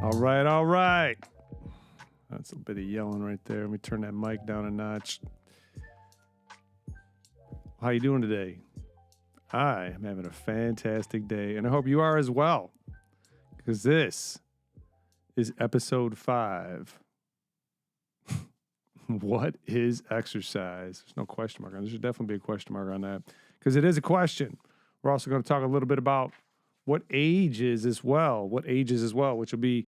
All right, all right. That's a bit of yelling right there. Let me turn that mic down a notch. How you doing today? I am having a fantastic day, and I hope you are as well, because this is episode 5. What is exercise? There's no question mark on it. There should definitely be a question mark on that, because it is a question. We're also going to talk a little bit about what age is as well, which will be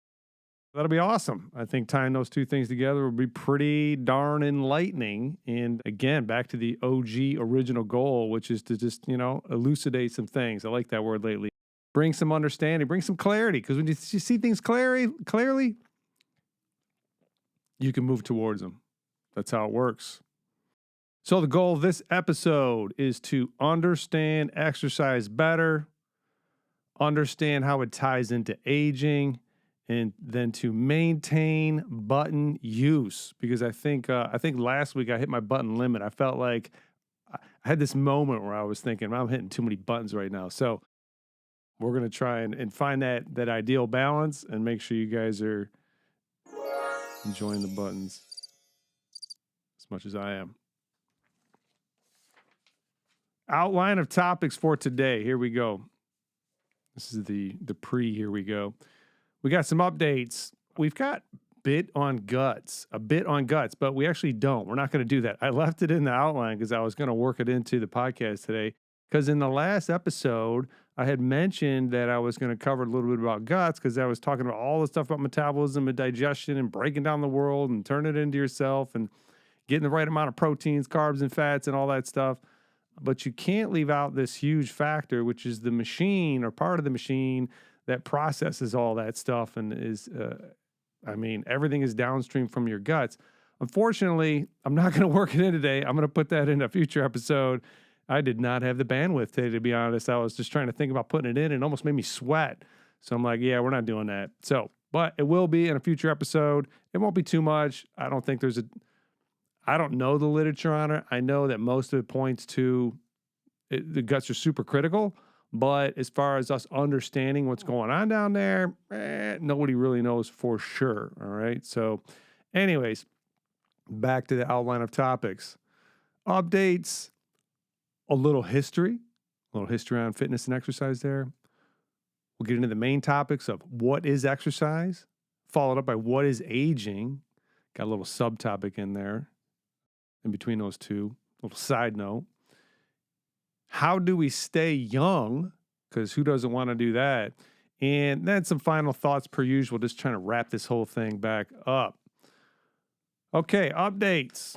that'll be awesome. I think tying those two things together will be pretty darn enlightening. And again, back to the OG original goal, which is to just, elucidate some things. I like that word lately. Bring some understanding, bring some clarity. Because when you see things clearly, you can move towards them. That's how it works. So the goal of this episode is to understand exercise better, understand how it ties into aging, and then to maintain button use, because I think last week I hit my button limit. I felt like I had this moment where I was thinking, I'm hitting too many buttons right now. So we're going to try and find that ideal balance and make sure you guys are enjoying the buttons as much as I am. Outline of topics for today. Here we go. This is the here we go. We got some updates. We've got a bit on guts, but we actually don't. We're not going to do that. I left it in the outline because I was going to work it into the podcast today. Because in the last episode, I had mentioned that I was going to cover a little bit about guts, because I was talking about all the stuff about metabolism and digestion and breaking down the world and turning it into yourself and getting the right amount of proteins, carbs, and fats and all that stuff. But you can't leave out this huge factor, which is the machine, or part of the machine, that processes all that stuff and is, everything is downstream from your guts. Unfortunately, I'm not going to work it in today. I'm going to put that in a future episode. I did not have the bandwidth today, to be honest. I was just trying to think about putting it in, and it almost made me sweat. So I'm like, yeah, we're not doing that. So, but it will be in a future episode. It won't be too much. I don't know the literature on it. I know that most of it points to the guts are super critical. But as far as us understanding what's going on down there, nobody really knows for sure. All right. So anyways, back to the outline of topics. Updates, a little history on fitness and exercise there. We'll get into the main topics of what is exercise, followed up by what is aging. Got a little subtopic in there in between those two. A little side note. How do we stay young? Because who doesn't want to do that? And then some final thoughts per usual, just trying to wrap this whole thing back up. Okay, updates.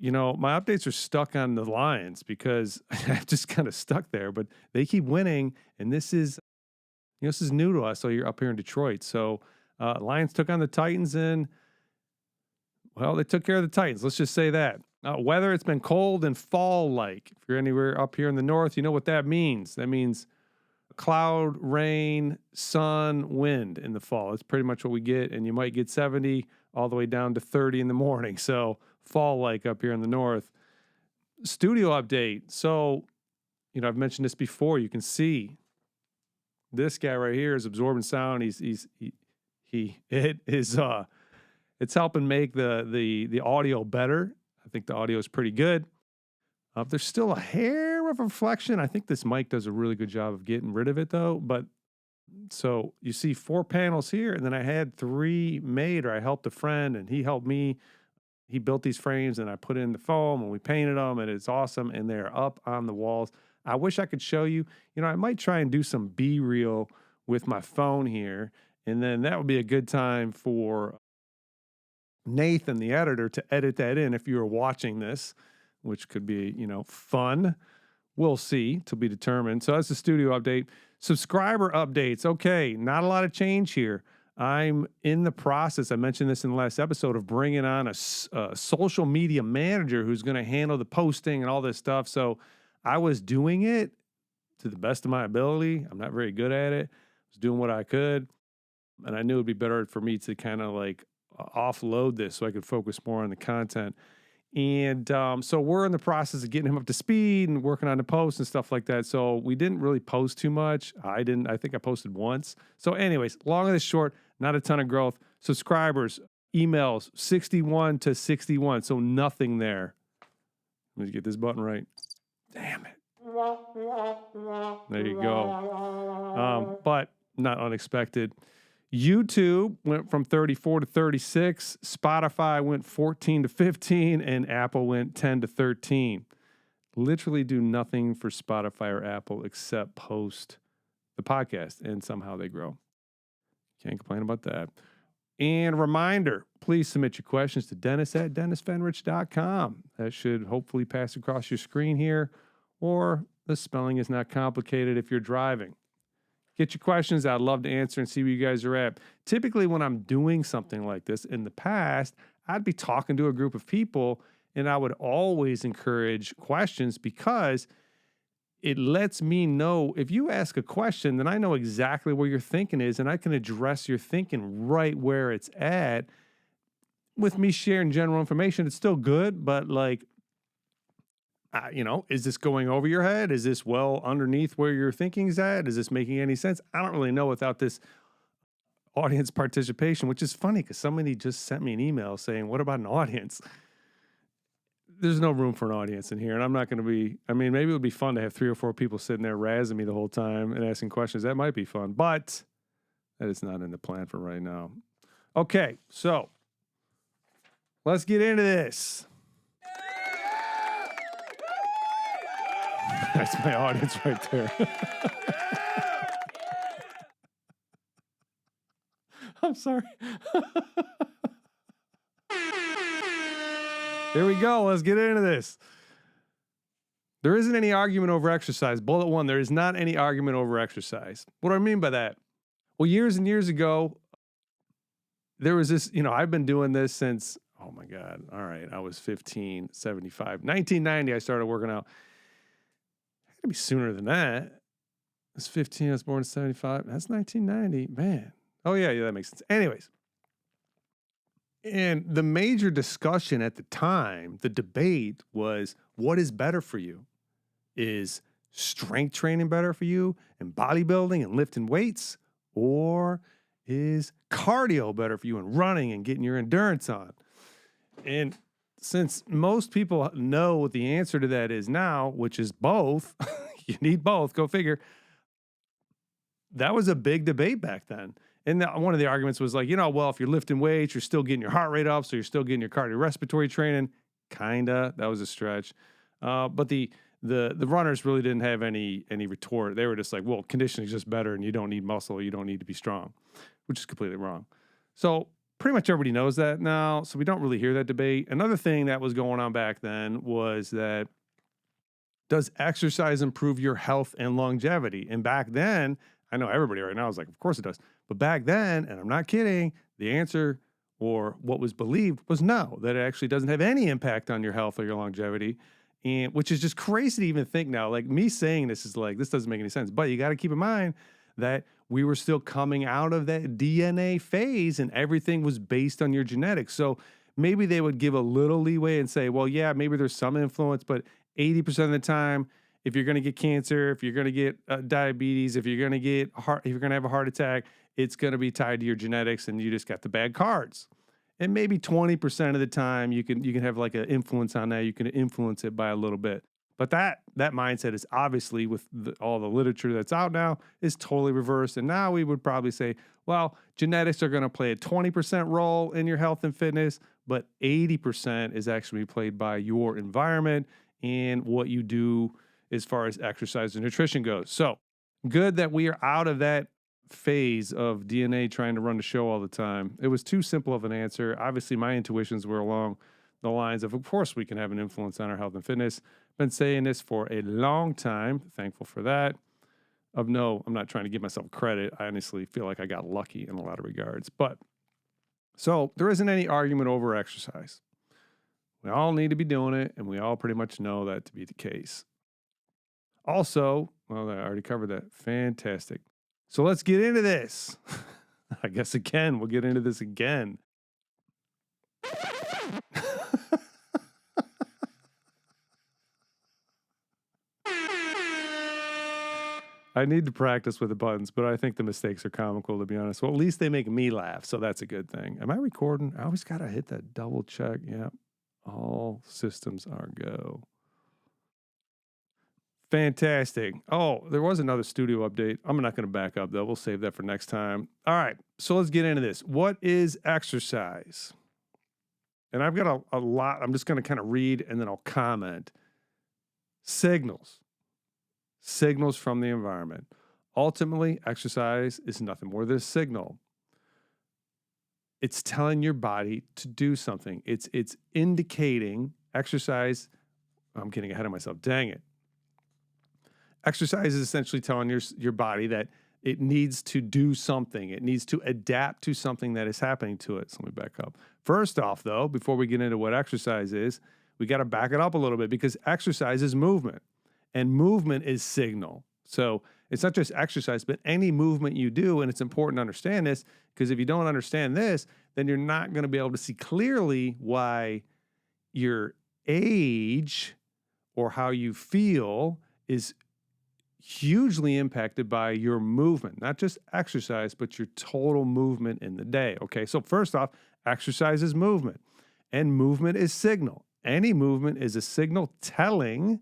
My updates are stuck on the Lions because I'm just kind of stuck there, but they keep winning. And this is new to us. So you're up here in Detroit. So Lions took on the Titans, and well, they took care of the Titans. Let's just say that. Weather, it's been cold and fall-like. If you're anywhere up here in the north, you know what that means. That means cloud, rain, sun, wind in the fall. That's pretty much what we get, and you might get 70 all the way down to 30 in the morning. So fall-like up here in the north. Studio update. So, I've mentioned this before. You can see this guy right here is absorbing sound. It's helping make the audio better. I think the audio is pretty good. There's still a hair of reflection. I think this mic does a really good job of getting rid of it, though. But so you see 4 panels here, and then I had 3 made, or I helped a friend, and he helped me. He built these frames, and I put in the foam, and we painted them, and it's awesome, and they're up on the walls. I wish I could show you. I might try and do some B-reel with my phone here, and then that would be a good time for Nathan, the editor, to edit that in if you were watching this, which could be, fun. We'll see, to be determined. So that's the studio update. Subscriber updates. Okay, not a lot of change here. I'm in the process, I mentioned this in the last episode, of bringing on a social media manager who's going to handle the posting and all this stuff. So I was doing it to the best of my ability. I'm not very good at it. I was doing what I could. And I knew it'd be better for me to kind of like offload this so I could focus more on the content. And so we're in the process of getting him up to speed and working on the posts and stuff like that. So we didn't really post too much. I think I posted once. So anyways, long and the short, not a ton of growth. Subscribers, emails, 61 to 61. So nothing there. Let me get this button right. Damn it. There you go. But not unexpected. YouTube went from 34 to 36. Spotify went 14 to 15. And Apple went 10 to 13. Literally do nothing for Spotify or Apple except post the podcast. And somehow they grow. Can't complain about that. And reminder, please submit your questions to Dennis@DennisFenrich.com. That should hopefully pass across your screen here. Or the spelling is not complicated if you're driving. Get your questions. I'd love to answer and see where you guys are at. Typically, when I'm doing something like this in the past, I'd be talking to a group of people, and I would always encourage questions because it lets me know if you ask a question, then I know exactly where your thinking is, and I can address your thinking right where it's at. With me sharing general information, it's still good, but is this going over your head? Is this well underneath where your thinking's at? Is this making any sense? I don't really know without this audience participation, which is funny because somebody just sent me an email saying, what about an audience? There's no room for an audience in here. And I'm not going to be, maybe it would be fun to have 3 or 4 people sitting there razzing me the whole time and asking questions. That might be fun, but that is not in the plan for right now. Okay, so let's get into this. That's my audience right there. I'm sorry. Here we go. Let's get into this. There isn't any argument over exercise. Bullet 1, there is not any argument over exercise. What do I mean by that? Well, years and years ago, there was this, I've been doing this since, oh my God. All right. I was 15, 75. 1990, I started working out. Be sooner than that. I was 15. I was born in 75. That's 1990. Man. Oh, yeah, that makes sense. Anyways. And the major discussion at the time, the debate was, what is better for you? Is strength training better for you and bodybuilding and lifting weights? Or is cardio better for you and running and getting your endurance on? And since most people know what the answer to that is now, which is both, you need both, go figure. That was a big debate back then. And one of the arguments was if you're lifting weights, you're still getting your heart rate up, so you're still getting your cardiorespiratory training. Kinda, that was a stretch. But the runners really didn't have any retort. They were just like, well, conditioning is just better, and you don't need muscle, you don't need to be strong, which is completely wrong. So pretty much everybody knows that now, so we don't really hear that debate. Another thing that was going on back then was that, does exercise improve your health and longevity? And back then, I know everybody right now is like, of course it does. But back then, and I'm not kidding, the answer or what was believed was no, that it actually doesn't have any impact on your health or your longevity. And which is just crazy to even think now. Like me saying this is like, this doesn't make any sense. But you got to keep in mind that we were still coming out of that DNA phase and everything was based on your genetics. So maybe they would give a little leeway and say, well, yeah, maybe there's some influence, but 80% of the time, if you're going to get cancer, if you're going to get diabetes, if you're going to have a heart attack, it's going to be tied to your genetics and you just got the bad cards. And maybe 20% of the time you can have like an influence on that. You can influence it by a little bit. But that mindset is obviously, with all the literature that's out now, is totally reversed. And now we would probably say, well, genetics are going to play a 20% role in your health and fitness, but 80% is actually played by your environment and what you do as far as exercise and nutrition goes. So good that we are out of that phase of DNA trying to run the show all the time. It was too simple of an answer. Obviously, my intuitions were along the lines of course, we can have an influence on our health and fitness. Been saying this for a long time. Thankful for that. I'm not trying to give myself credit. I honestly feel like I got lucky in a lot of regards. But so there isn't any argument over exercise. We all need to be doing it, and we all pretty much know that to be the case. Also, well, I already covered that. Fantastic. So let's get into this. I guess we'll get into this again. I need to practice with the buttons, but I think the mistakes are comical, to be honest. Well, at least they make me laugh, so that's a good thing. Am I recording? I always got to hit that double check. Yep. All systems are go. Fantastic. Oh, there was another studio update. I'm not going to back up, though. We'll save that for next time. All right. So let's get into this. What is exercise? And I've got a lot. I'm just going to kind of read and then I'll comment. Signals. Signals from the environment. Ultimately, exercise is nothing more than a signal. It's telling your body to do something. It's indicating exercise. I'm getting ahead of myself. Dang it. Exercise is essentially telling your body that it needs to do something. It needs to adapt to something that is happening to it. So let me back up. First off, though, before we get into what exercise is, we got to back it up a little bit because exercise is movement and movement is signal. So it's not just exercise, but any movement you do. And it's important to understand this because if you don't understand this, then you're not going to be able to see clearly why your age or how you feel is hugely impacted by your movement, not just exercise, but your total movement in the day. Okay, so first off, exercise is movement, and movement is signal. Any movement is a signal telling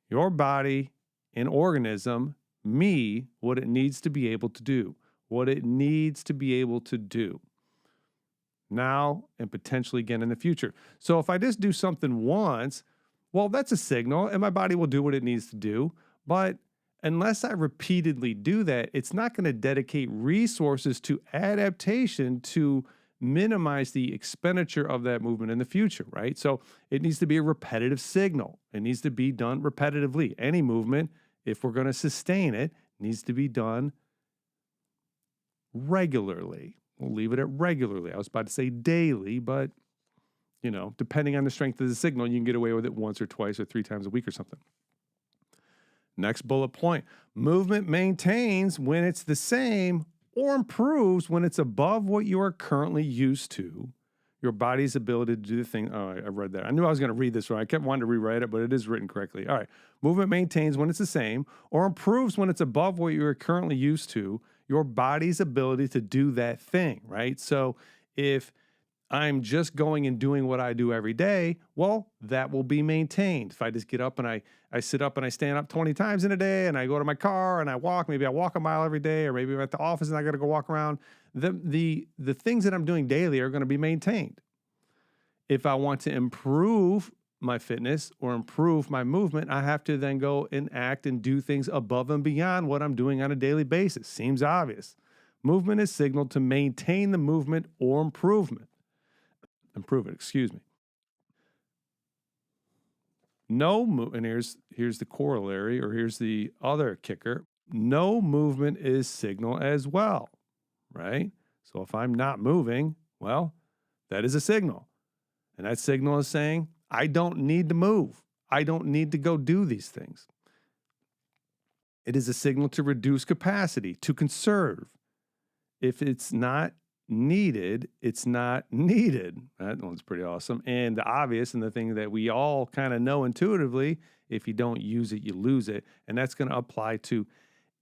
your body and organism, me, what it needs to be able to do, what it needs to be able to do now and potentially again in the future. So if I just do something once, well, that's a signal, and my body will do what it needs to do. But unless I repeatedly do that, it's not going to dedicate resources to adaptation to minimize the expenditure of that movement in the future, right? So it needs to be a repetitive signal. It needs to be done repetitively. Any movement, if we're going to sustain it, needs to be done regularly. We'll leave it at regularly. I was about to say daily, but depending on the strength of the signal, you can get away with it once or twice or 3 times a week or something. Next bullet point, movement maintains when it's the same or improves when it's above what you are currently used to. Your body's ability to do the thing. Oh, I read that. I knew I was going to read this wrong. I kept wanting to rewrite it, but it is written correctly. All right. Movement maintains when it's the same or improves when it's above what you are currently used to. Your body's ability to do that thing, right? So if I'm just going and doing what I do every day, well, that will be maintained. If I just get up and I sit up and I stand up 20 times in a day and I go to my car and I walk, maybe I walk a mile every day, or maybe I'm at the office and I got to go walk around, the things that I'm doing daily are going to be maintained. If I want to improve my fitness or improve my movement, I have to then go and act and do things above and beyond what I'm doing on a daily basis. Seems obvious. Movement is signaled to maintain the movement or improve it. And here's the corollary, or here's the other kicker. No movement is signal as well, right? So if I'm not moving, well, that is a signal. And that signal is saying, I don't need to move. I don't need to go do these things. It is a signal to reduce capacity, to conserve. If it's not needed, it's not needed. That one's pretty awesome. And the obvious and the thing that we all kind of know intuitively, if you don't use it, you lose it. And that's going to apply to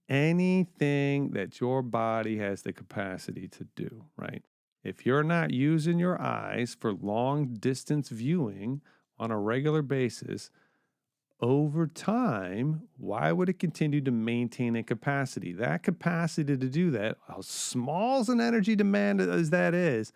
anything that your body has the capacity to do, right? If you're not using your eyes for long distance viewing on a regular basis, over time, why would it continue to maintain a capacity? That capacity to do that, as small as an energy demand as that is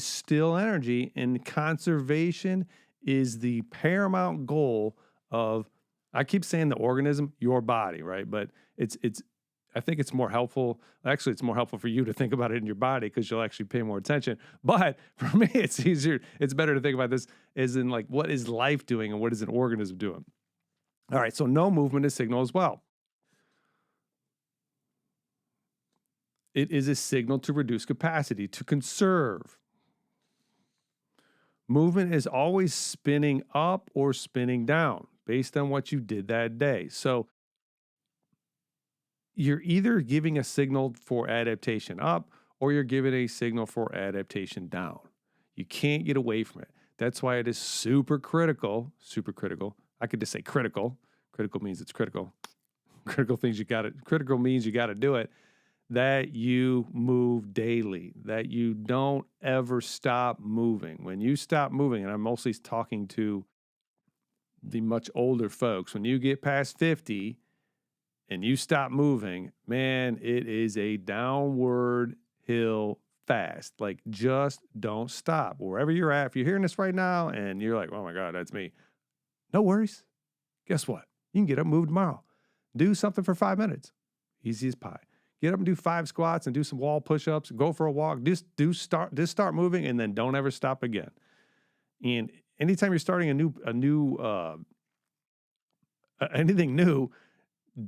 still energy, and conservation is the paramount goal of, I keep saying the organism, your body, right? But I think it's more helpful. Actually, it's more helpful for you to think about it in your body because you'll actually pay more attention. But for me, it's easier. It's better to think about this as in like, what is life doing and what is an organism doing? All right, so no movement is signal as well. It is a signal to reduce capacity, to conserve. Movement is always spinning up or spinning down based on what you did that day. So you're either giving a signal for adaptation up or you're giving a signal for adaptation down. You can't get away from it. That's why it is super critical. I could just say critical. Critical means it's critical. critical means you got to do it, that you move daily, that you don't ever stop moving. When you stop moving, and I'm mostly talking to the much older folks, when you get past 50 and you stop moving, man, it is a downward hill fast. Like, just don't stop. Wherever you're at, if you're hearing this right now and you're like, oh my God, that's me. No worries. Guess what? You can get up and move tomorrow. Do something for 5 minutes. Easy as pie. Get up and do 5 squats and do some wall push-ups. Go for a walk. Just start moving, and then don't ever stop again. And anytime you're starting anything new,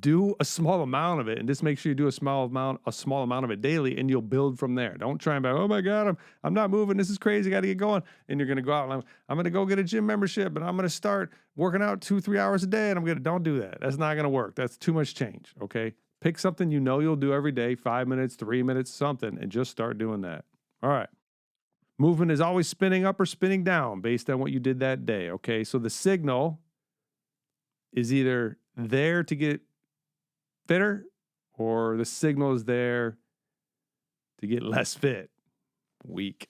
do a small amount of it, and just make sure you do a small amount of it daily, and you'll build from there. Don't try and be, oh my God, I'm not moving. This is crazy. Got to get going. And you're going to go out and I'm going to go get a gym membership, and I'm going to start working out 2-3 hours a day. And don't do that. That's not going to work. That's too much change. Okay. Pick something you know you'll do every day, 5 minutes, 3 minutes, something, and just start doing that. All right. Movement is always spinning up or spinning down based on what you did that day. Okay. So the signal is either there to get fitter, or the signal is there to get less fit, weak.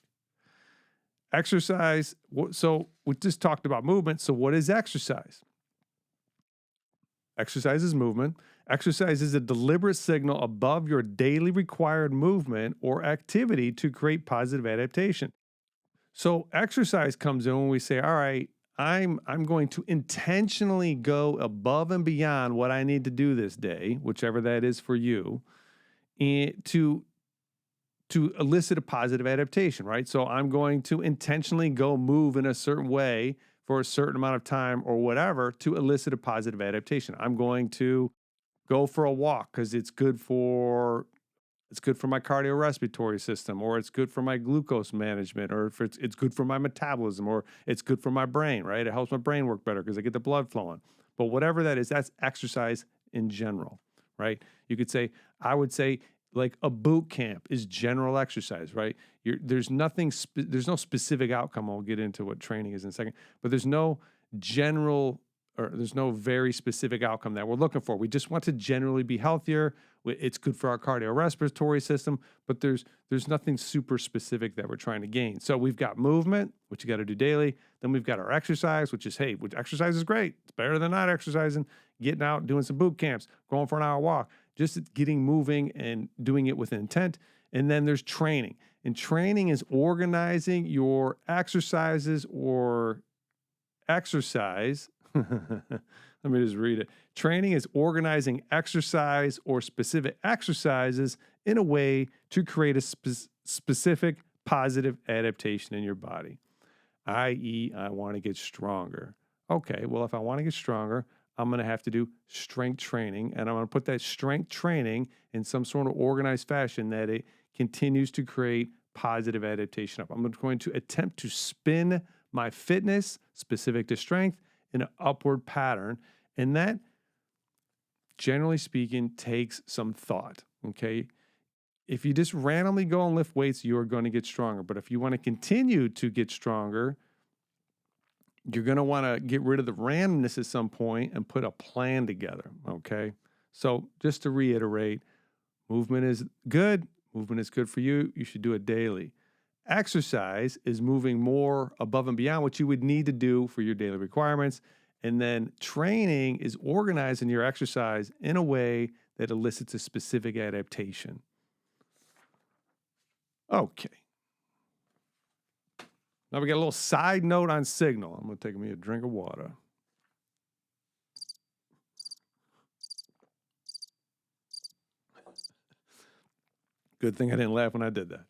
Exercise. So we just talked about movement. So what is exercise? Exercise is movement. Exercise is a deliberate signal above your daily required movement or activity to create positive adaptation. So exercise comes in when we say, all right, I'm going to intentionally go above and beyond what I need to do this day, whichever that is for you, and to elicit a positive adaptation, right? So I'm going to intentionally go move in a certain way for a certain amount of time or whatever to elicit a positive adaptation. I'm going to go for a walk because it's good for my cardiorespiratory system, or it's good for my glucose management, or if it's good for my metabolism, or it's good for my brain, right? It helps my brain work better because I get the blood flowing. But whatever that is, that's exercise in general, right? I would say like a boot camp is general exercise, right? There's no specific outcome. I'll get into what training is in a second, but there's no very specific outcome that we're looking for. We just want to generally be healthier. It's good for our cardiorespiratory system, but there's nothing super specific that we're trying to gain. So we've got movement, which you got to do daily. Then we've got our exercise, which exercise is great. It's better than not exercising, getting out, doing some boot camps, going for an hour walk, just getting moving and doing it with intent. And then there's training. And training is organizing your exercises or exercise. Let me just read it. Training is organizing exercise or specific exercises in a way to create a specific positive adaptation in your body, i.e., I want to get stronger. Okay, well, if I want to get stronger, I'm going to have to do strength training, and I'm going to put that strength training in some sort of organized fashion that it continues to create positive adaptation up. I'm going to attempt to spin my fitness specific to strength in an upward pattern. And that, generally speaking, takes some thought, okay? If you just randomly go and lift weights, you are going to get stronger. But if you want to continue to get stronger, you're going to want to get rid of the randomness at some point and put a plan together, okay? So just to reiterate, movement is good. Movement is good for you. You should do it daily. Exercise is moving more above and beyond what you would need to do for your daily requirements. And then training is organizing your exercise in a way that elicits a specific adaptation. Okay. Now we got a little side note on signal. I'm going to take me a drink of water. Good thing I didn't laugh when I did that.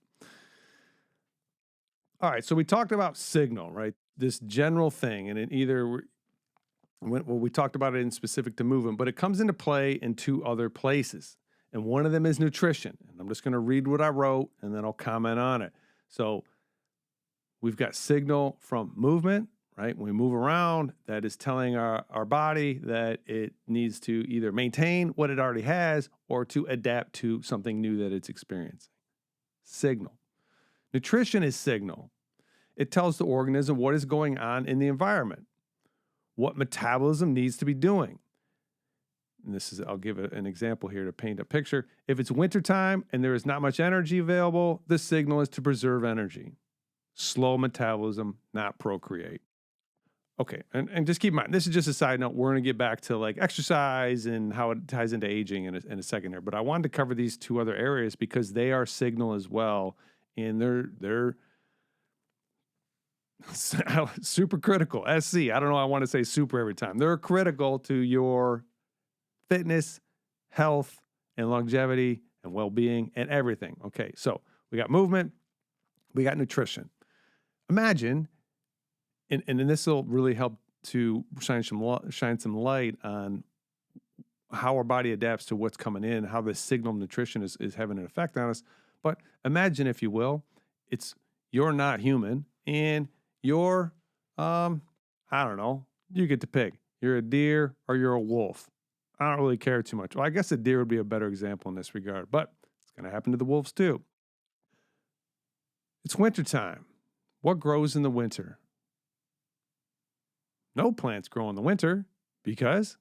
All right, so we talked about signal, right? This general thing, and we talked about it in specific to movement, but it comes into play in 2 other places, and one of them is nutrition. And I'm just going to read what I wrote, and then I'll comment on it. So we've got signal from movement, right? When we move around, that is telling our body that it needs to either maintain what it already has or to adapt to something new that it's experiencing. Signal. Nutrition is signal. It tells the organism what is going on in the environment, what metabolism needs to be doing. and this is, I'll give an example here to paint a picture. If it's wintertime and there is not much energy available, the signal is to preserve energy. Slow metabolism, not procreate. Okay, and just keep in mind, this is just a side note. We're going to get back to like exercise and how it ties into aging in a second here. But I wanted to cover these two other areas because they are signal as well, and they're super critical. SC, I don't know, I want to say super every time. They're critical to your fitness, health, and longevity, and well-being, and everything. Okay, so we got movement, we got nutrition. Imagine, and this will really help to shine some light on how our body adapts to what's coming in, how the signal nutrition is having an effect on us. But imagine, if you will, you're not human, and you're, I don't know, you get to pick. You're a deer or you're a wolf. I don't really care too much. Well, I guess a deer would be a better example in this regard, but it's going to happen to the wolves too. It's wintertime. What grows in the winter? No plants grow in the winter because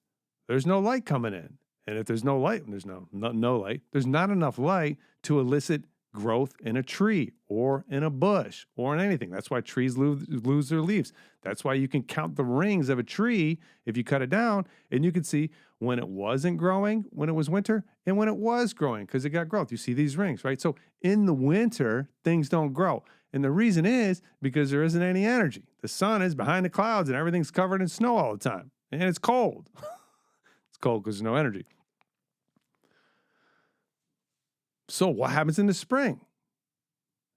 there's no light coming in. And if there's no light, there's no light, there's not enough light to elicit growth in a tree or in a bush or in anything. That's why trees lose their leaves. That's why you can count the rings of a tree if you cut it down, and you can see when it wasn't growing, when it was winter, and when it was growing because it got growth. You see these rings, right? So in the winter, things don't grow. And the reason is because there isn't any energy. The sun is behind the clouds and everything's covered in snow all the time. And it's cold. It's cold because there's no energy. So what happens in the spring?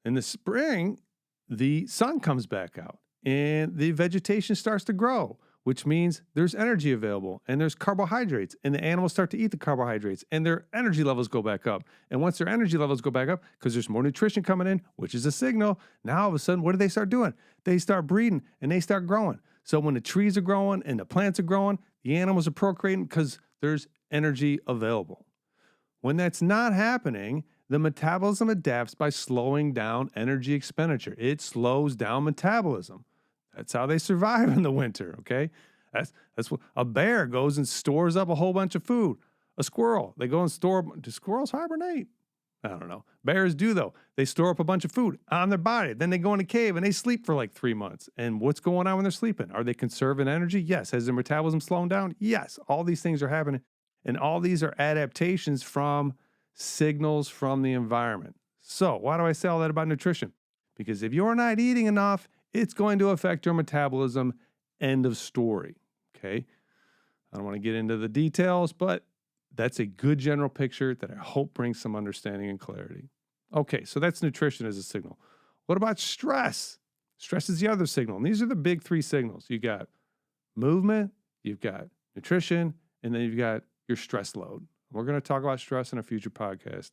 In the spring, the sun comes back out and the vegetation starts to grow, which means there's energy available and there's carbohydrates, and the animals start to eat the carbohydrates and their energy levels go back up. And once their energy levels go back up, because there's more nutrition coming in, which is a signal, now all of a sudden, what do they start doing? They start breeding and they start growing. So when the trees are growing and the plants are growing, the animals are procreating because there's energy available. When that's not happening, the metabolism adapts by slowing down energy expenditure. It slows down metabolism. That's how they survive in the winter, okay? That's what a bear goes and stores up a whole bunch of food. A squirrel, they go and store. Do squirrels hibernate? I don't know. Bears do, though. They store up a bunch of food on their body. Then they go in a cave and they sleep for like 3 months. And what's going on when they're sleeping? Are they conserving energy? Yes. Has their metabolism slowing down? Yes. All these things are happening. And all these are adaptations from signals from the environment. So why do I say all that about nutrition? Because if you're not eating enough, it's going to affect your metabolism. End of story. Okay. I don't want to get into the details, but that's a good general picture that I hope brings some understanding and clarity. Okay. So that's nutrition as a signal. What about stress? Stress is the other signal. And these are the big three signals. You got movement, you've got nutrition, and then you've got your stress load. We're going to talk about stress in a future podcast.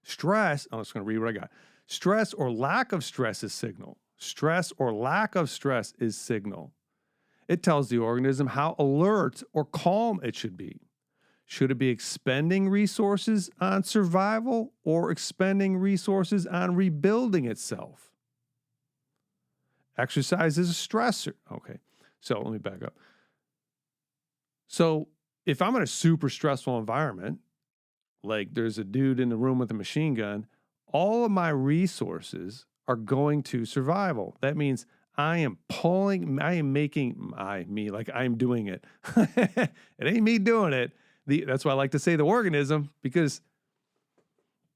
Stress, I'm just going to read what I got. Stress or lack of stress is signal. Stress or lack of stress is signal. It tells the organism how alert or calm it should be. Should it be expending resources on survival or expending resources on rebuilding itself? Exercise is a stressor. Okay, so let me back up. So if I'm in a super stressful environment, like there's a dude in the room with a machine gun, all of my resources are going to survival. That means I am making like I'm doing it. It ain't me doing it. That's why I like to say the organism, because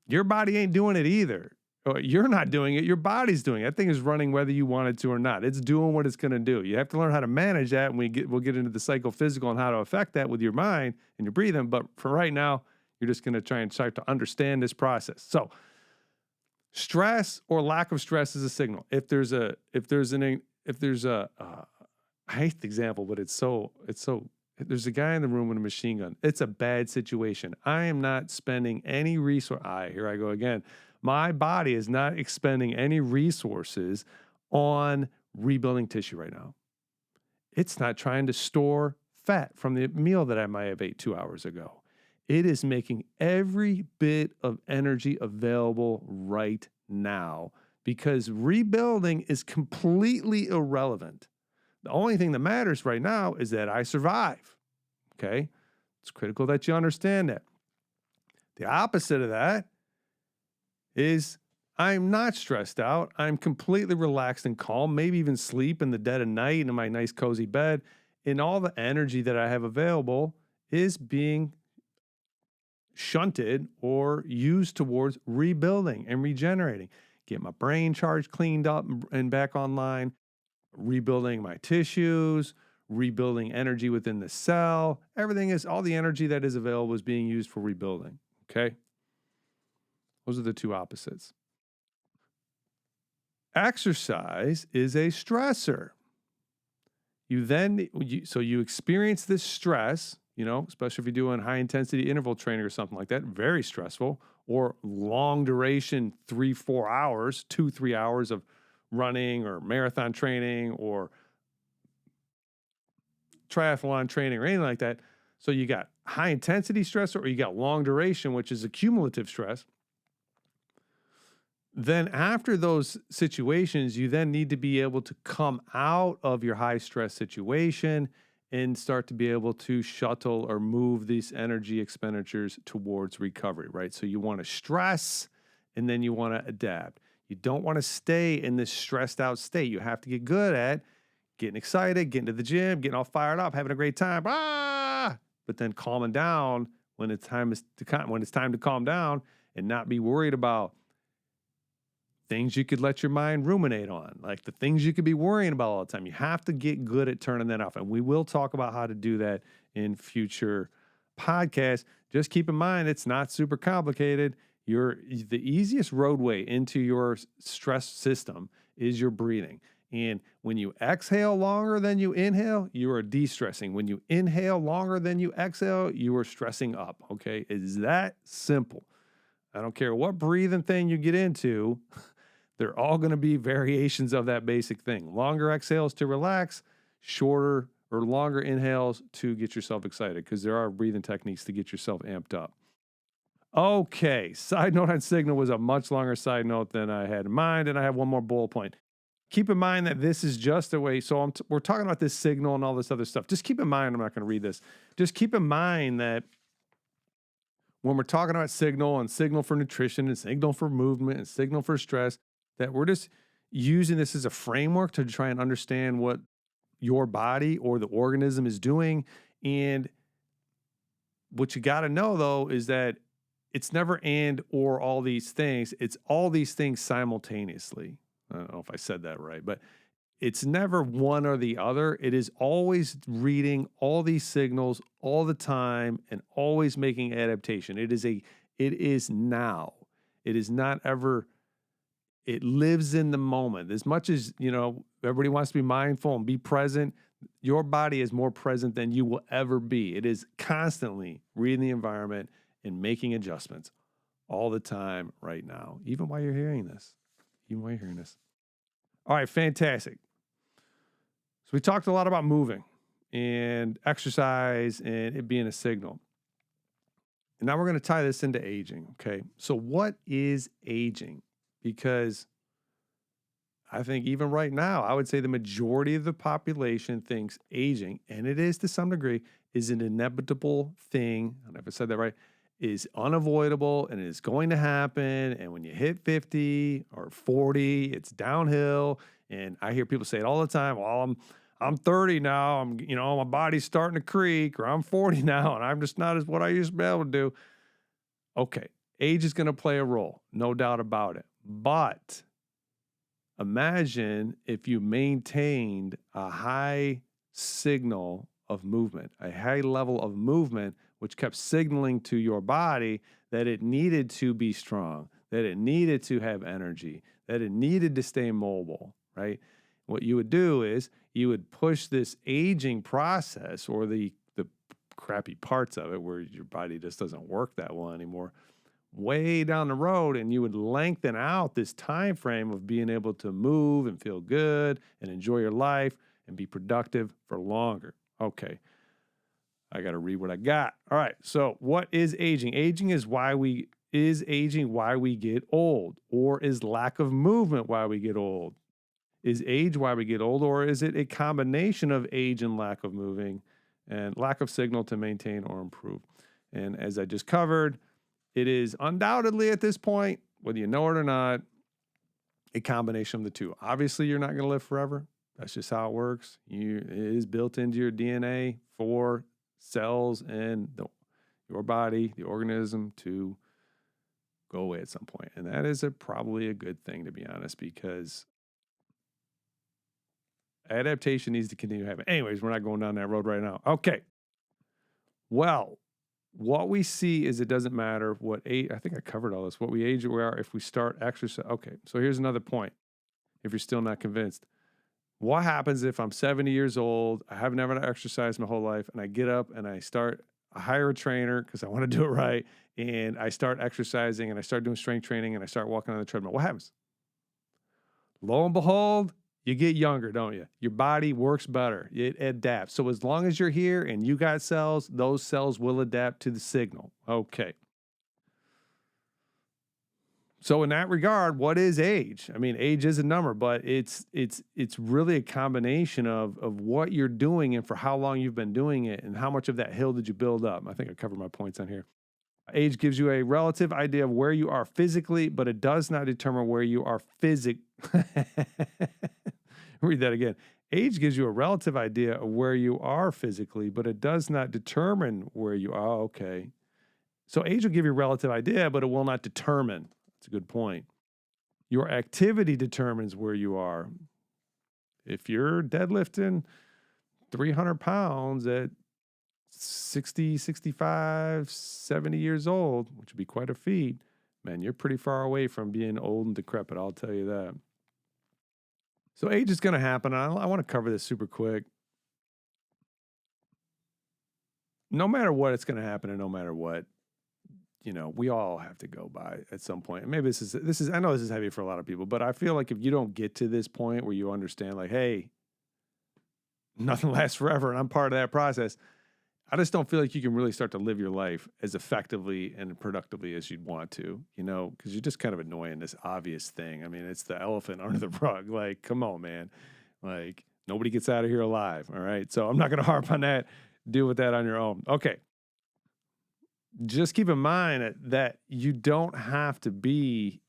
your body ain't doing it either. Or you're not doing it. Your body's doing it. That thing is running whether you want it to or not. It's doing what it's going to do. You have to learn how to manage that, and we'll get into the psychophysical and how to affect that with your mind and your breathing. But for right now, you're just going to try and start to understand this process. So stress or lack of stress is a signal. I hate the example, but there's a guy in the room with a machine gun. It's a bad situation. I am not spending any resource. Here I go again. My body is not expending any resources on rebuilding tissue right now. It's not trying to store fat from the meal that I might have ate 2 hours ago. It is making every bit of energy available right now because rebuilding is completely irrelevant. The only thing that matters right now is that I survive. Okay? It's critical that you understand that. The opposite of that is I'm not stressed out. I'm completely relaxed and calm, maybe even sleep in the dead of night in my nice cozy bed. And all the energy that I have available is being shunted or used towards rebuilding and regenerating. Get my brain charged, cleaned up and back online, rebuilding my tissues, rebuilding energy within the cell. Everything is, all the energy that is available is being used for rebuilding. Okay. Those are the two opposites. Exercise is a stressor. So you experience this stress, especially if you're doing high intensity interval training or something like that, very stressful, or long duration, 3-4 hours, 2-3 hours of running or marathon training or triathlon training or anything like that. So you got high intensity stress or you got long duration, which is a cumulative stress. Then after those situations, you then need to be able to come out of your high stress situation and start to be able to shuttle or move these energy expenditures towards recovery, right? So you want to stress and then you want to adapt. You don't want to stay in this stressed out state. You have to get good at getting excited, getting to the gym, getting all fired up, having a great time, but then calming down when it's time to calm down and not be worried about things you could let your mind ruminate on, like the things you could be worrying about all the time. You have to get good at turning that off. And we will talk about how to do that in future podcasts. Just keep in mind, it's not super complicated. The easiest roadway into your stress system is your breathing. And when you exhale longer than you inhale, you are de-stressing. When you inhale longer than you exhale, you are stressing up. Okay. It's that simple. I don't care what breathing thing you get into. They're all going to be variations of that basic thing. Longer exhales to relax, shorter or longer inhales to get yourself excited, because there are breathing techniques to get yourself amped up. Okay, side note on Signal was a much longer side note than I had in mind, and I have one more bullet point. Keep in mind that this is just a way, so we're talking about this Signal and all this other stuff. Just keep in mind, I'm not going to read this. Just keep in mind that when we're talking about Signal and Signal for nutrition and Signal for movement and Signal for stress, that we're just using this as a framework to try and understand what your body or the organism is doing. And what you got to know, though, is that it's never and or all these things. It's all these things simultaneously. I don't know if I said that right, but it's never one or the other. It is always reading all these signals all the time and always making adaptation. It is now. It is not ever. It lives in the moment. As much as, everybody wants to be mindful and be present, your body is more present than you will ever be. It is constantly reading the environment and making adjustments all the time right now, even while you're hearing this. All right, fantastic. So we talked a lot about moving and exercise and it being a signal. And now we're going to tie this into aging, okay? So what is aging? Because I think even right now, I would say the majority of the population thinks aging, and it is to some degree, is an inevitable thing. I don't know if I said that right, is unavoidable and is going to happen. And when you hit 50 or 40, it's downhill. And I hear people say it all the time. Well, I'm 30 now. My body's starting to creak, or I'm 40 now, and I'm just not as what I used to be able to do. Okay, age is going to play a role, no doubt about it. But imagine if you maintained a high signal of movement, a high level of movement, which kept signaling to your body that it needed to be strong, that it needed to have energy, that it needed to stay mobile, right? What you would do is you would push this aging process, or the crappy parts of it where your body just doesn't work that well anymore, way down the road, and you would lengthen out this time frame of being able to move and feel good and enjoy your life and be productive for longer. Okay, I got to read what I got. All right, so what is aging? Aging is why we get old, or is lack of movement why we get old? Is age why we get old, or is it a combination of age and lack of moving and lack of signal to maintain or improve. And as I just covered, it is undoubtedly at this point, whether you know it or not, a combination of the two. Obviously, you're not going to live forever. That's just how it works. It is built into your DNA for cells and your body, the organism, to go away at some point. And that is probably a good thing, to be honest, because adaptation needs to continue happening. Anyways, we're not going down that road right now. Okay. Well, what we see is it doesn't matter what age. I think I covered all this. What we age we are if we start exercise. Okay. So here's another point. If you're still not convinced, what happens if I'm 70 years old, I have never exercised my whole life, and I get up and I hire a trainer because I want to do it right, and I start exercising and I start doing strength training and I start walking on the treadmill? What happens? Lo and behold, you get younger, don't you? Your body works better. It adapts. So as long as you're here and you got cells, those cells will adapt to the signal. Okay. So in that regard, what is age? I mean, age is a number, but it's really a combination of what you're doing and for how long you've been doing it and how much of that hill did you build up. I think I covered my points on here. Age gives you a relative idea of where you are physically, but it does not determine where you are Read that again. Age gives you a relative idea of where you are physically, but it does not determine where you are. Okay. So age will give you a relative idea, but it will not determine. That's a good point. Your activity determines where you are. If you're deadlifting 300 pounds at 60, 65, 70 years old, which would be quite a feat, man, you're pretty far away from being old and decrepit, I'll tell you that. So age is going to happen. I want to cover this super quick. No matter what, it's going to happen, and no matter what, we all have to go by at some point. And maybe this is, I know this is heavy for a lot of people, but I feel like if you don't get to this point where you understand, like, hey, nothing lasts forever, and I'm part of that process, I just don't feel like you can really start to live your life as effectively and productively as you'd want to, because you're just kind of annoying this obvious thing. I mean, it's the elephant under the rug. Like, come on, man. Like, nobody gets out of here alive. All right. So I'm not going to harp on that. Deal with that on your own. Okay. Just keep in mind that you don't have to be,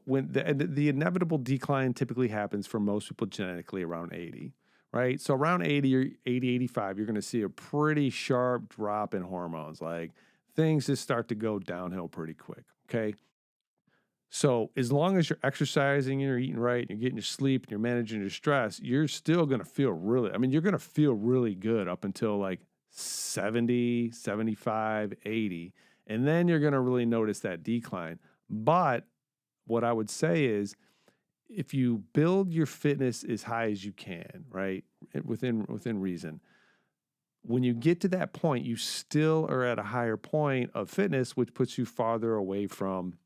when the inevitable decline typically happens for most people genetically around 80. Right? So around 80 or 80, 85, you're going to see a pretty sharp drop in hormones. Like, things just start to go downhill pretty quick. Okay. So as long as you're exercising, you're eating right, you're getting your sleep, and you're managing your stress, you're still going to feel you're going to feel really good up until like 70, 75, 80. And then you're going to really notice that decline. But what I would say is, if you build your fitness as high as you can, right, within reason, when you get to that point, you still are at a higher point of fitness, which puts you farther away from,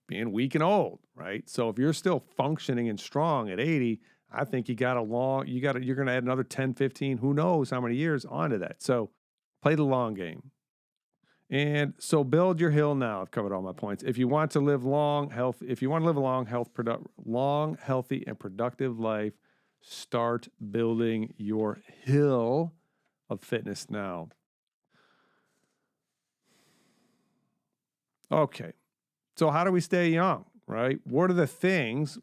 being weak and old, right? So if you're still functioning and strong at 80, I think you're going to add another 10, 15, who knows how many years onto that. So play the long game. And so build your hill now. I've covered all my points. If you want to live a long, healthy, and productive life, start building your hill of fitness now. Okay. So how do we stay young, right? What are the things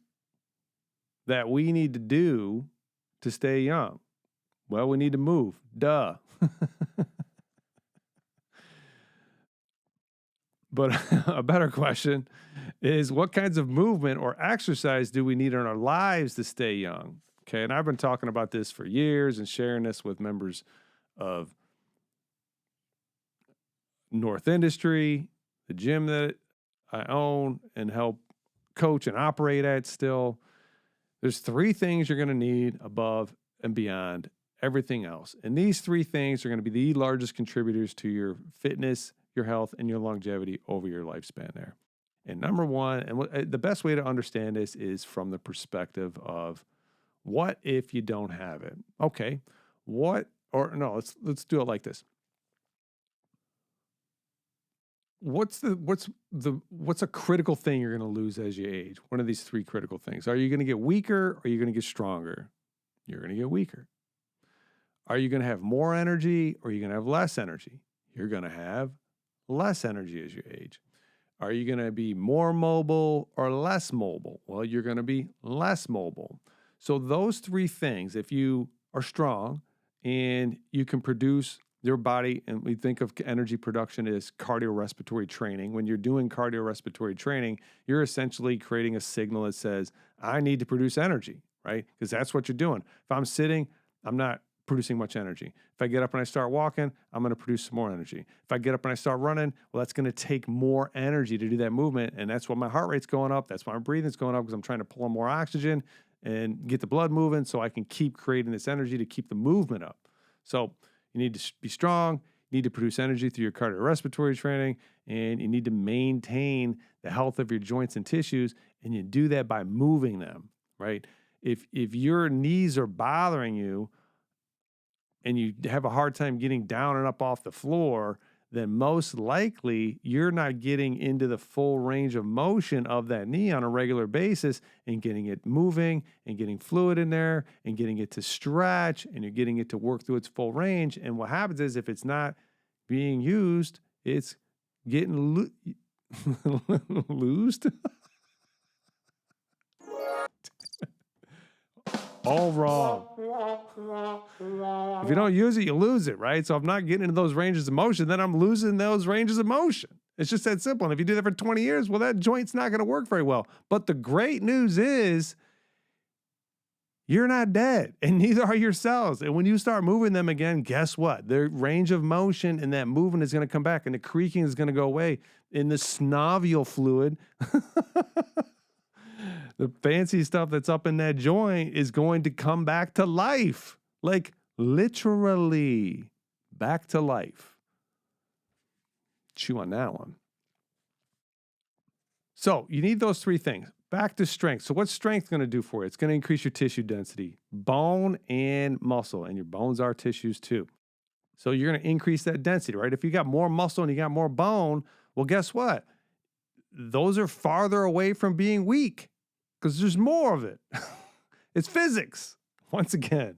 that we need to do to stay young? Well, we need to move. Duh. But a better question is, what kinds of movement or exercise do we need in our lives to stay young? Okay, and I've been talking about this for years and sharing this with members of North Industry, the gym that I own and help coach and operate at still. There's 3 things you're going to need above and beyond everything else. And these 3 things are going to be the largest contributors to your fitness, your health, and your longevity over your lifespan there. And number one, and the best way to understand this is from the perspective of, what if you don't have it? Okay, let's do it like this. What's a critical thing you're going to lose as you age? One of these 3 critical things. Are you going to get weaker, or are you going to get stronger? You're going to get weaker. Are you going to have more energy or are you going to have less energy? You're going to have less energy as you age. Are you going to be more mobile or less mobile? Well, you're going to be less mobile. So those three things, if you are strong and you can produce your body, and we think of energy production as cardiorespiratory training. When you're doing cardiorespiratory training, you're essentially creating a signal that says, I need to produce energy, right? Because that's what you're doing. If I'm sitting, I'm not producing much energy. If I get up and I start walking, I'm going to produce some more energy. If I get up and I start running, well, that's going to take more energy to do that movement. And that's why my heart rate's going up. That's why my breathing's going up, because I'm trying to pull in more oxygen and get the blood moving so I can keep creating this energy to keep the movement up. So you need to be strong, you need to produce energy through your cardiorespiratory training, and you need to maintain the health of your joints and tissues, and you do that by moving them, right? If your knees are bothering you and you have a hard time getting down and up off the floor, then most likely you're not getting into the full range of motion of that knee on a regular basis and getting it moving and getting fluid in there and getting it to stretch, and you're getting it to work through its full range. And what happens is, if it's not being used, it's getting loosed. All wrong. If you don't use it, you lose it, right? So if I'm not getting into those ranges of motion, then I'm losing those ranges of motion. It's just that simple. And if you do that for 20 years, well, that joint's not going to work very well. But the great news is you're not dead, and neither are your cells. And when you start moving them again, guess what? Their range of motion and that movement is going to come back, and the creaking is going to go away. In the synovial fluid, the fancy stuff that's up in that joint is going to come back to life. Like literally back to life. Chew on that one. So you need those three things. Back to strength. So what's strength going to do for you? It's going to increase your tissue density, bone and muscle, and your bones are tissues too. So you're going to increase that density, right? If you got more muscle and you got more bone, well, guess what? Those are farther away from being weak because there's more of it. It's physics, once again.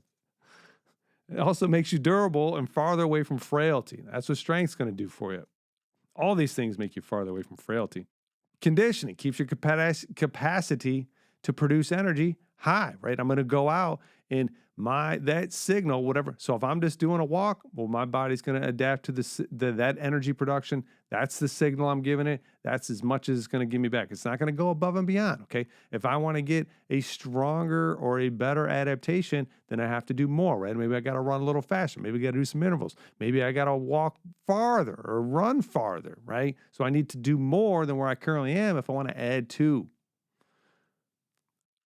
It also makes you durable and farther away from frailty. That's what strength's going to do for you. All these things make you farther away from frailty. Conditioning keeps your capacity to produce energy high, right? I'm going to go out and that signal, whatever. So if I'm just doing a walk, well, my body's going to adapt to that energy production. That's the signal I'm giving it. That's as much as it's going to give me back. It's not going to go above and beyond, okay? If I want to get a stronger or a better adaptation, then I have to do more, right? Maybe I got to run a little faster. Maybe I got to do some intervals. Maybe I got to walk farther or run farther, right? So I need to do more than where I currently am if I want to add to.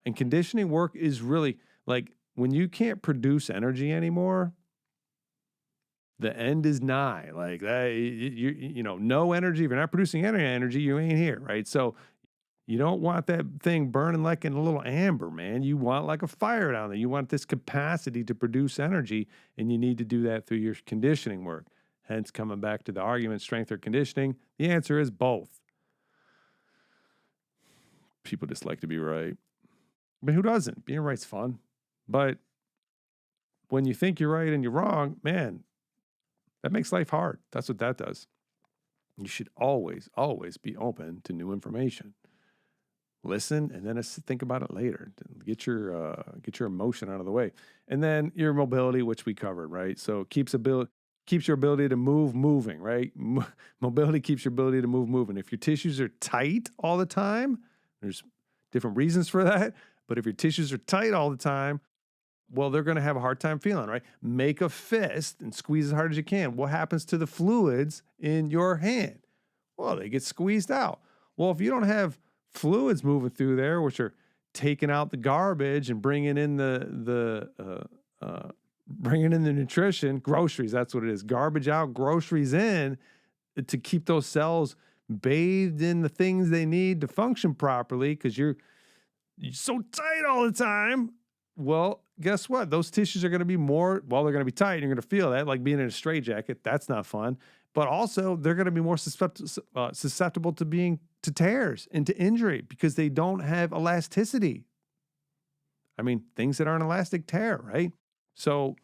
And conditioning work is really like, when you can't produce energy anymore, the end is nigh. Like that, no energy. If you're not producing any energy, you ain't here, right? So you don't want that thing burning like in a little amber, man. You want like a fire down there. You want this capacity to produce energy, and you need to do that through your conditioning work. Hence, coming back to the argument, strength or conditioning, the answer is both. People just like to be right. But who doesn't? Being right's fun. But when you think you're right and you're wrong, man, that makes life hard. That's what that does. You should always, always be open to new information. Listen, and then think about it later. Get your emotion out of the way. And then your mobility, which we covered, right? So keeps your ability to move moving, right? Mobility keeps your ability to move moving. If your tissues are tight all the time, there's different reasons for that. But if your tissues are tight all the time, well, they're going to have a hard time feeling, right? Make a fist and squeeze as hard as you can. What happens to the fluids in your hand? Well, they get squeezed out. Well, if you don't have fluids moving through there, which are taking out the garbage and bringing in the nutrition, groceries, that's what it is. Garbage out, groceries in, to keep those cells bathed in the things they need to function properly, because you're so tight all the time. Well, guess what? Those tissues are going to be they're going to be tight. You're going to feel that, like being in a straitjacket. That's not fun. But also, they're going to be more susceptible to tears and to injury because they don't have elasticity. I mean, things that aren't elastic tear, right? So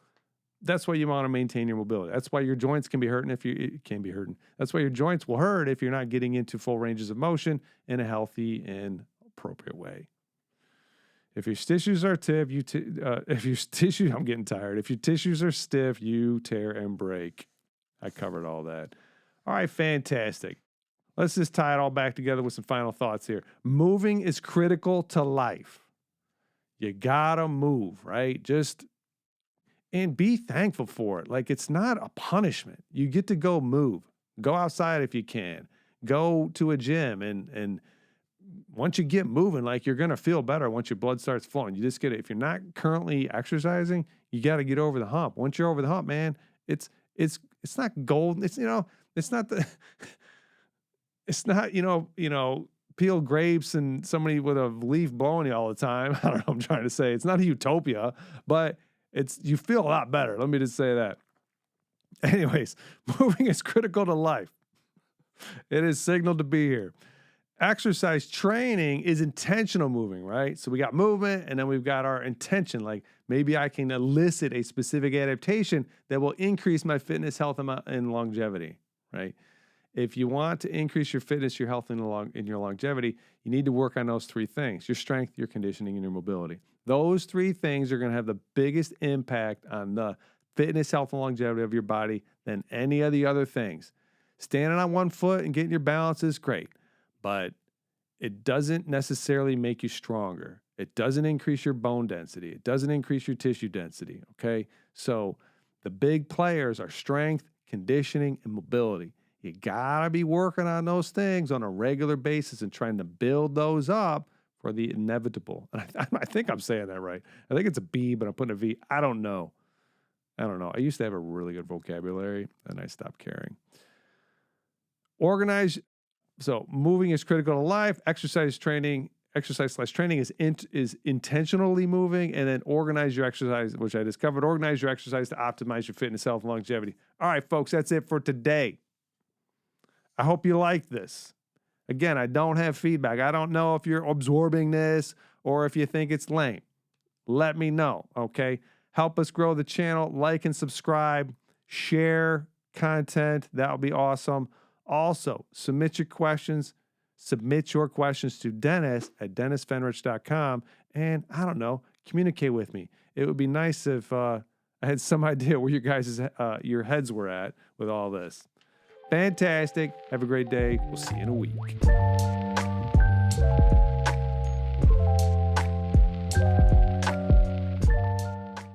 that's why you want to maintain your mobility. That's why your joints can be hurting it can be hurting. That's why your joints will hurt if you're not getting into full ranges of motion in a healthy and appropriate way. If your tissues are stiff, I'm getting tired. If your tissues are stiff, you tear and break. I covered all that. All right, fantastic. Let's just tie it all back together with some final thoughts here. Moving is critical to life. You gotta move, right? And be thankful for it. Like, it's not a punishment. You get to go move. Go outside if you can. Go to a gym and once you get moving, like, you're gonna feel better once your blood starts flowing. You just get it. If you're not currently exercising, you got to get over the hump. Once you're over the hump, man, it's not gold. It's it's not the it's not peeled grapes and somebody with a leaf blowing you all the time. I don't know what I'm trying to say. It's not a utopia, but you feel a lot better. Let me just say that. Anyways, moving is critical to life. It is signaled to be here. Exercise training is intentional moving, right? So we got movement and then we've got our intention. Like, maybe I can elicit a specific adaptation that will increase my fitness, health, and longevity, right? If you want to increase your fitness, your health, and your longevity, you need to work on those three things: your strength, your conditioning, and your mobility. Those three things are going to have the biggest impact on the fitness, health, and longevity of your body than any of the other things. Standing on one foot and getting your balance is great, but it doesn't necessarily make you stronger. It doesn't increase your bone density. It doesn't increase your tissue density, okay? So the big players are strength, conditioning, and mobility. You gotta be working on those things on a regular basis and trying to build those up for the inevitable. And I think I'm saying that right. I think it's a B, but I'm putting a V. I don't know. I used to have a really good vocabulary, and I stopped caring. So moving is critical to life. Exercise/training is intentionally moving, and then organize your exercise, which I discovered. Organize your exercise to optimize your fitness, health, and longevity. All right, folks, that's it for today. I hope you like this. Again, I don't have feedback. I don't know if you're absorbing this or if you think it's lame. Let me know, okay? Help us grow the channel. Like and subscribe. Share content. That would be awesome. Also, submit your questions. Submit your questions to Dennis at DennisFenrich.com. And I don't know, communicate with me. It would be nice if I had some idea where your heads were at with all this. Fantastic. Have a great day. We'll see you in a week.